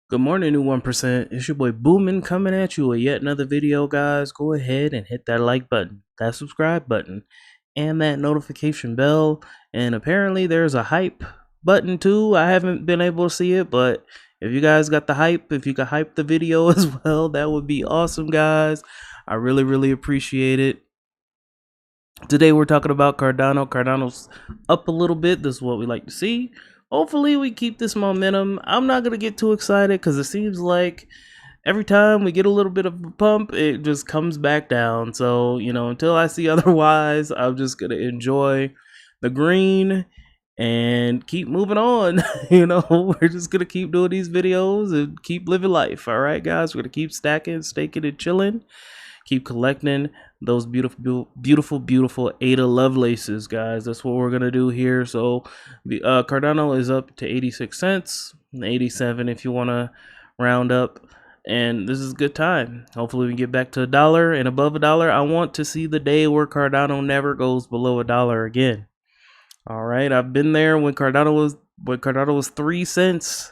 Good morning, new 1%. It's your boy Boomin coming at you with yet another video, guys. Go ahead and hit that like button, that subscribe button, and that notification bell. And apparently there's a hype button too. I haven't been able to see it, but if you guys got the hype, if you could hype the video as well, that would be awesome, guys. I really appreciate it. Today we're talking about Cardano. Cardano's up a little bit. This is what we like to see. Hopefully we keep this momentum. I'm not going to get too excited because it seems like every time we get a little bit of a pump, it just comes back down. So, until I see otherwise, I'm just going to enjoy the green and keep moving on. We're just going to keep doing these videos and keep living life. All right, guys, we're going to keep stacking, staking, and chilling. Keep collecting those beautiful Ada Lovelaces, guys. That's what we're gonna do here. So Cardano is up to 86 cents, 87 if you want to round up, and this is a good time. Hopefully we get back to $1 and above $1. I want to see the day where Cardano never goes below $1 again. All right, I've been there when Cardano was 3 cents.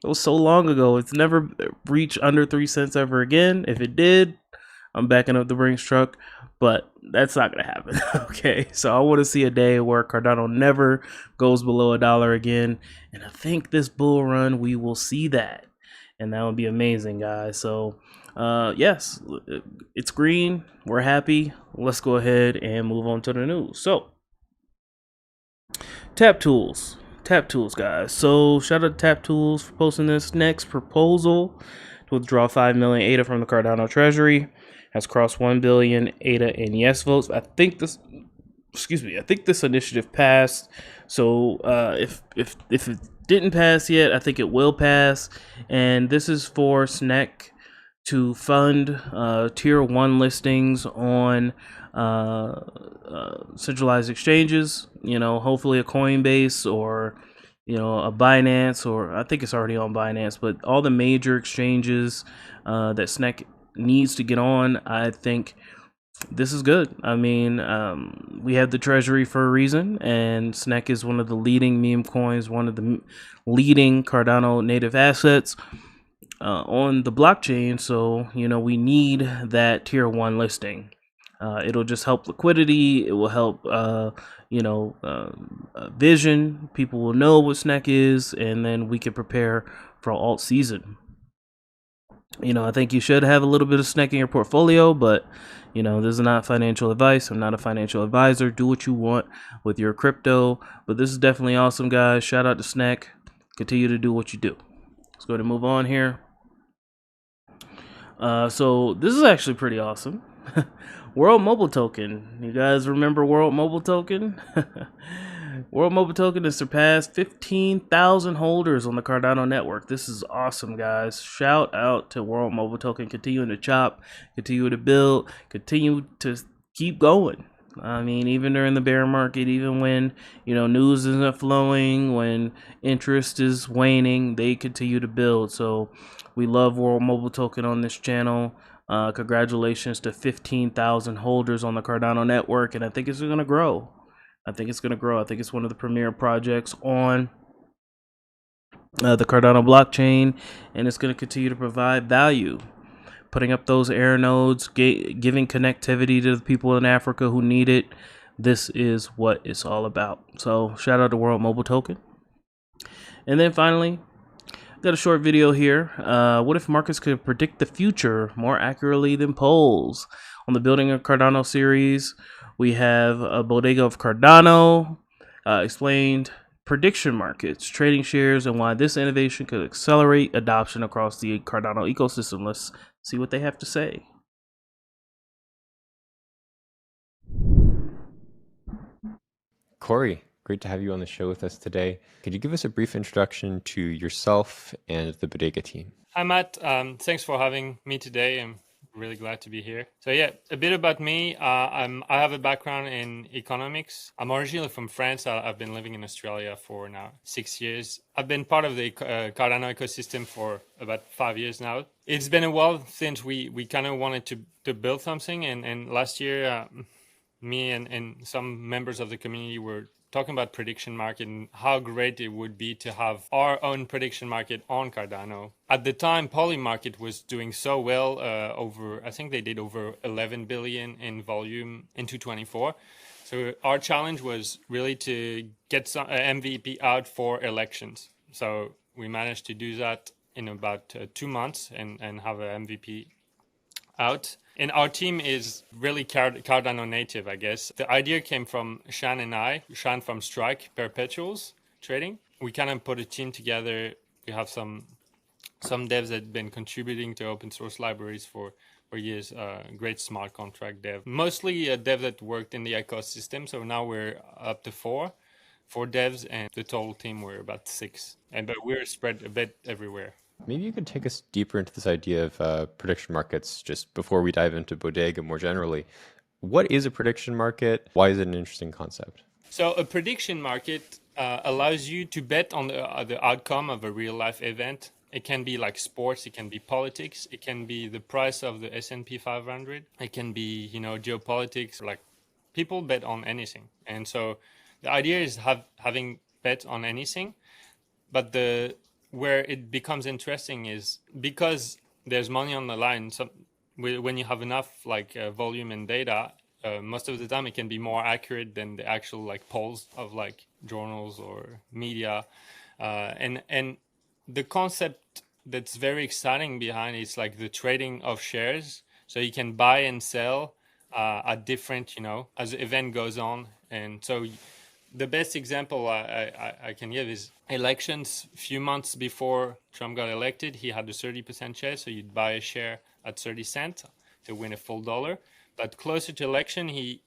It was so long ago. It's never reached under 3 cents ever again. If it did, I'm backing up the Brinks truck, but that's not going to happen. Okay, so I want to see a day where Cardano never goes below $1 again, and I think this bull run we will see that, and that would be amazing, guys. So yes, it's green. We're happy. Let's go ahead and move on to the news. So Tap Tools, guys. So shout out to Tap Tools for posting this next proposal to withdraw 5 million ADA from the Cardano treasury has crossed 1 billion ADA and yes votes. I think this initiative passed. So if it didn't pass yet, I think it will pass. And this is for SNEC to fund tier 1 listings on centralized exchanges. Hopefully a Coinbase or a Binance, or I think it's already on Binance, but all the major exchanges that SNEC needs to get on. I think this is good. I mean, we have the treasury for a reason, and SNEC is one of the leading meme coins, one of the leading Cardano native assets on the blockchain. So, we need that tier 1 listing. It'll just help liquidity. It will help, vision. People will know what SNEC is, and then we can prepare for alt season. I think you should have a little bit of SNEC in your portfolio, but, this is not financial advice. I'm not a financial advisor. Do what you want with your crypto, but this is definitely awesome, guys. Shout out to SNEC. Continue to do what you do. Let's go ahead and move on here. So this is actually pretty awesome. World Mobile Token. You guys remember World Mobile Token? World Mobile Token has surpassed 15,000 holders on the Cardano network. This is awesome, guys. Shout out to World Mobile Token. Continuing to chop, continue to build, continue to keep going. I mean, even during the bear market, even when, news isn't flowing, when interest is waning, they continue to build. So we love World Mobile Token on this channel. Congratulations to 15,000 holders on the Cardano network, and I think it's going to grow. I think it's one of the premier projects on the Cardano blockchain, and it's going to continue to provide value. Putting up those air nodes, giving connectivity to the people in Africa who need it. This is what it's all about. So shout out to World Mobile Token. And then finally, got a short video here. What if markets could predict the future more accurately than polls? On the Building a Cardano series, we have a Bodega of Cardano explained prediction markets, trading shares, and why this innovation could accelerate adoption across the Cardano ecosystem. Let's see what they have to say. Corey, great to have you on the show with us today. Could you give us a brief introduction to yourself and the Bodega team? Hi, Matt. Thanks for having me today. I'm really glad to be here. So yeah, a bit about me. I have a background in economics. I'm originally from France. I've been living in Australia for now 6 years. I've been part of the Cardano ecosystem for about 5 years now. It's been a while since we kind of wanted to build something. And last year, me and some members of the community were talking about prediction market and how great it would be to have our own prediction market on Cardano. At the time, Polymarket was doing so well, I think they did over 11 billion in volume in 2024. So our challenge was really to get some MVP out for elections. So we managed to do that in about 2 months and have an MVP out. And our team is really Cardano native, I guess. The idea came from Shan and I, Shan from Strike Perpetuals Trading. We kind of put a team together. We have some devs that have been contributing to open source libraries for years, great smart contract dev. Mostly a dev that worked in the ecosystem. So now we're up to four devs, and the total team we're about 6. But we're spread a bit everywhere. Maybe you could take us deeper into this idea of prediction markets just before we dive into Bodega more generally. What is a prediction market? Why is it an interesting concept? So a prediction market allows you to bet on the outcome of a real life event. It can be like sports, it can be politics, it can be the price of the S&P 500, it can be, geopolitics. Like, people bet on anything. And so the idea is having bet on anything, but where it becomes interesting is because there's money on the line. So when you have enough volume and data, most of the time it can be more accurate than the actual polls of journals or media, and the concept that's very exciting behind it's like the trading of shares. So you can buy and sell at different, as the event goes on. And so the best example I can give is elections. A few months before Trump got elected, he had a 30% share. So you'd buy a share at 30 cents to win a full dollar. But closer to election, he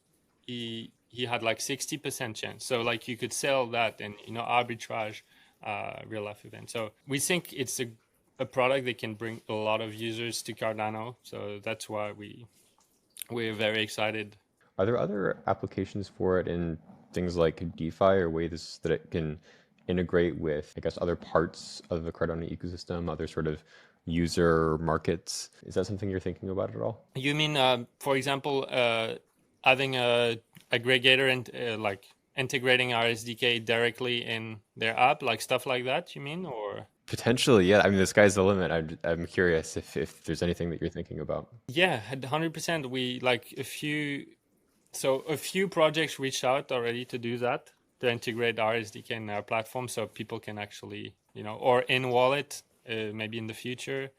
had 60% chance. So you could sell that and, arbitrage real life event. So we think it's a product that can bring a lot of users to Cardano. So that's why we're very excited. Are there other applications for it in things like DeFi or ways that it can integrate with, I guess, other parts of the Cardano ecosystem, other sort of user markets? Is that something you're thinking about at all? You mean, for example, having a aggregator and integrating our SDK directly in their app, stuff like that, you mean? Or potentially, yeah. I mean, the sky's the limit. I'm curious if there's anything that you're thinking about. Yeah, 100%. We a few projects reached out already to do that, to integrate our SDK in our platform, so people can actually, or in wallet, maybe in the future.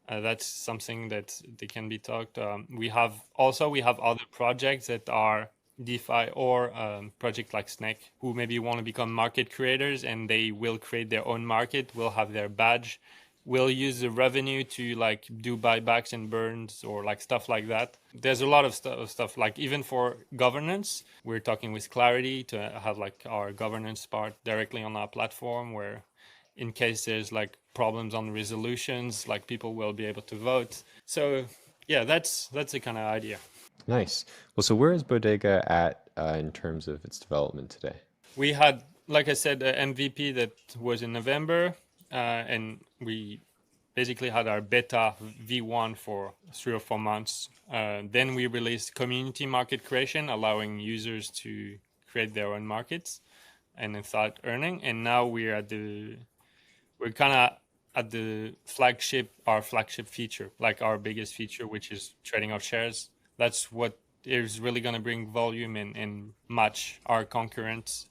That's something that they can be talked. We have other projects that are DeFi or project like Snake, who maybe want to become market creators, and they will create their own market, will have their badge, will use the revenue to do buybacks and burns or stuff like that. There's a lot of stuff even for governance. We're talking with Clarity to have our governance part directly on our platform, where in case there's problems on resolutions, people will be able to vote. So yeah, that's the kind of idea. Nice. Well, so where is Bodega at in terms of its development today? We had, like I said, an MVP that was in November, and we basically had our beta V1 for 3 or 4 months. Then we released community market creation, allowing users to create their own markets and then start earning. And now we're kind of at the our flagship feature, our biggest feature, which is trading of shares. That's what is really going to bring volume and match our concurrent,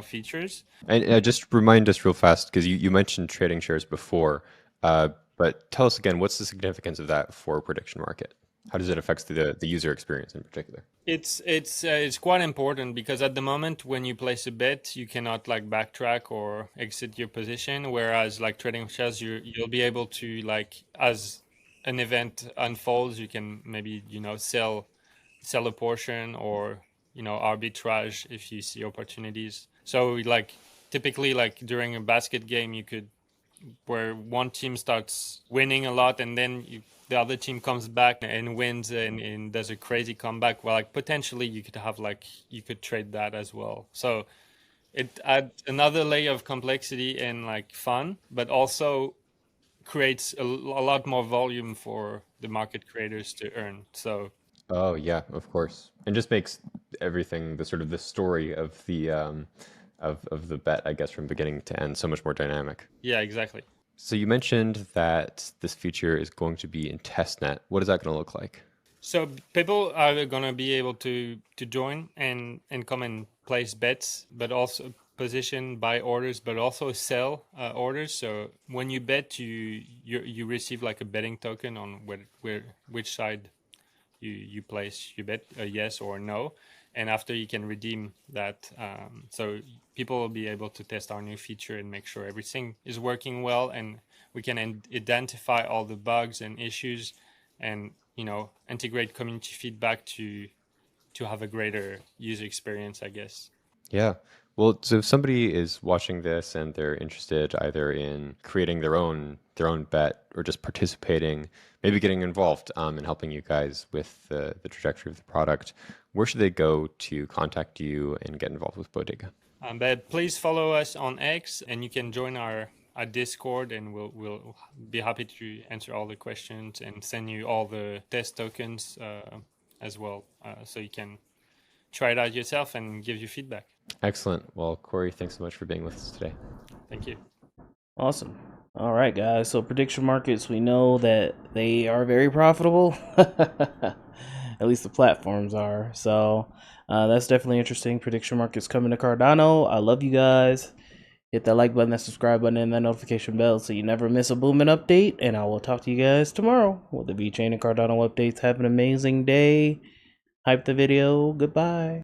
features. And just remind us real fast, because you mentioned trading shares before, but tell us again, what's the significance of that for a prediction market? How does it affect the user experience in particular? It's quite important, because at the moment when you place a bet, you cannot backtrack or exit your position. Whereas trading shares, you'll be able to as an event unfolds, you can maybe sell a portion or arbitrage if you see opportunities. So typically during a basket game, where one team starts winning a lot and then the other team comes back and wins and does a crazy comeback, well, potentially you could have you could trade that as well. So it adds another layer of complexity and fun, but also creates a lot more volume for the market creators to earn. So Oh yeah, of course. And just makes everything the sort of the story of the of the bet, I guess, from beginning to end so much more dynamic. Yeah, exactly. So you mentioned that this feature is going to be in testnet. What is that going to look like? So people are gonna be able to join and come and place bets, but also position buy orders, but also sell orders. So when you bet, you receive like a betting token on where which side you place your bet, a yes or no, and after you can redeem that. So people will be able to test our new feature and make sure everything is working well, and we can identify all the bugs and issues, and integrate community feedback to have a greater user experience, I guess. Yeah. Well, so if somebody is watching this and they're interested either in creating their own bet or just participating, maybe getting involved in helping you guys with the trajectory of the product, where should they go to contact you and get involved with Bodega? But please follow us on X, and you can join our Discord, and we'll be happy to answer all the questions and send you all the test tokens as well, so you can try it out yourself and give you feedback. Excellent. Well, Corey, thanks so much for being with us today. Thank you. Awesome. All right, guys. So prediction markets, we know that they are very profitable. At least the platforms are. So that's definitely interesting. Prediction markets coming to Cardano. I love you guys. Hit that like button, that subscribe button, and that notification bell so you never miss a booming update. And I will talk to you guys tomorrow with the Vechain and Cardano updates. Have an amazing day. Hype the video. Goodbye.